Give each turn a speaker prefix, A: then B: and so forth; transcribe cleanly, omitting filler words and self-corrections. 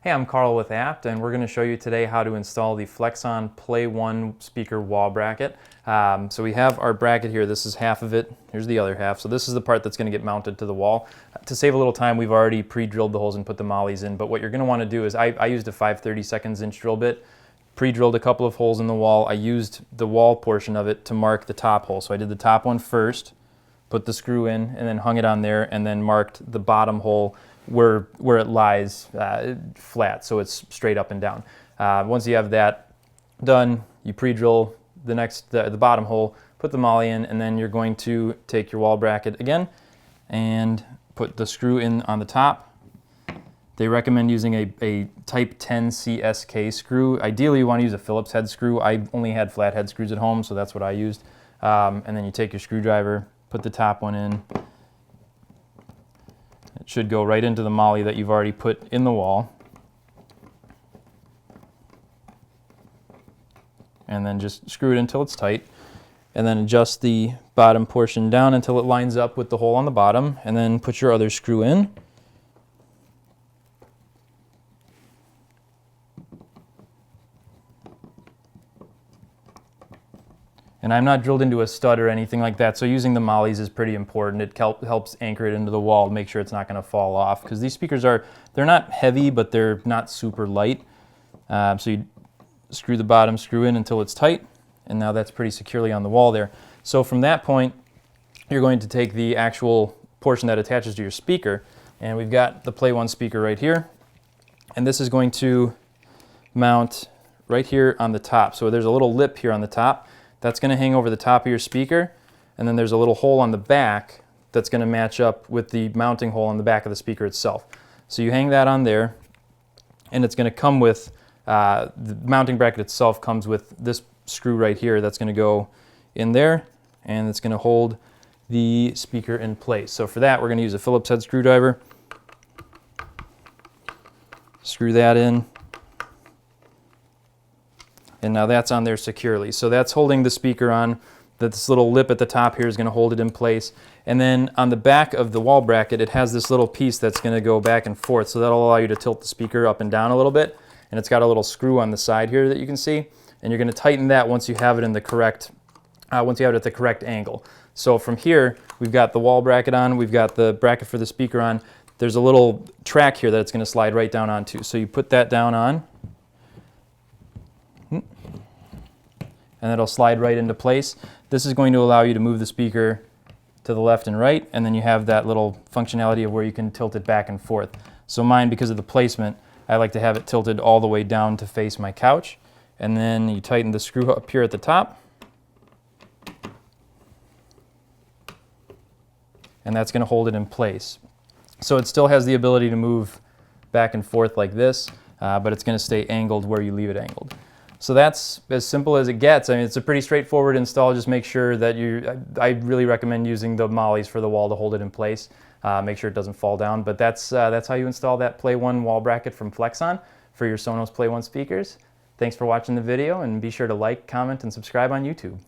A: Hey, I'm Carl with Apt, and we're going to show you today how to install the Flexson Play 1 speaker wall bracket. So we have our bracket here. This is half of it. Here's the other half. So this is the part that's going to get mounted to the wall. To save a little time, we've already pre-drilled the holes and put the mollies in, but what you're going to want to do is, I used a 5/32 inch drill bit, pre-drilled a couple of holes in the wall. I used the wall portion of it to mark the top hole. So I did the top one first, put the screw in, and then hung it on there, and then marked the bottom hole where it lies flat, so it's straight up and down. Once you have that done, you pre-drill the bottom hole, put the molly in, and then you're going to take your wall bracket again and put the screw in on the top. They recommend using a type 10 CSK screw. Ideally, you want to use a Phillips head screw. I only had flat head screws at home, so that's what I used. And then you take your screwdriver, put the top one in. It should go right into the molly that you've already put in the wall. And then just screw it until it's tight. And then adjust the bottom portion down until it lines up with the hole on the bottom. And then put your other screw in. And I'm not drilled into a stud or anything like that, so using the mollies is pretty important. It helps anchor it into the wall, make sure it's not going to fall off, because these speakers they're not heavy, but they're not super light. So you screw the bottom screw in until it's tight, and now that's pretty securely on the wall there. So from that point, you're going to take the actual portion that attaches to your speaker, and we've got the Play 1 speaker right here, and this is going to mount right here on the top. So there's a little lip here on the top. That's going to hang over the top of your speaker, and then there's a little hole on the back that's going to match up with the mounting hole on the back of the speaker itself. So you hang that on there, and it's going to come with, the mounting bracket itself comes with this screw right here that's going to go in there, and it's going to hold the speaker in place. So for that, we're going to use a Phillips head screwdriver. Screw that in. And now that's on there securely. So that's holding the speaker on. This little lip at the top here is going to hold it in place. And then on the back of the wall bracket, it has this little piece that's going to go back and forth. So that'll allow you to tilt the speaker up and down a little bit. And it's got a little screw on the side here that you can see. And you're going to tighten that once you have it in the correct, once you have it at the correct angle. So from here, we've got the wall bracket on. We've got the bracket for the speaker on. There's a little track here that it's going to slide right down onto. So you put that down on. And it'll slide right into place. This is going to allow you to move the speaker to the left and right, and then you have that little functionality of where you can tilt it back and forth. So mine, because of the placement, I like to have it tilted all the way down to face my couch, and then you tighten the screw up here at the top, and that's going to hold it in place. So it still has the ability to move back and forth like this, but it's going to stay angled where you leave it angled. So that's as simple as it gets. I mean, it's a pretty straightforward install. Just make sure that I really recommend using the mollies for the wall to hold it in place. Make sure it doesn't fall down. But that's how you install that Play 1 wall bracket from Flexson for your Sonos Play 1 speakers. Thanks for watching the video, and be sure to like, comment, and subscribe on YouTube.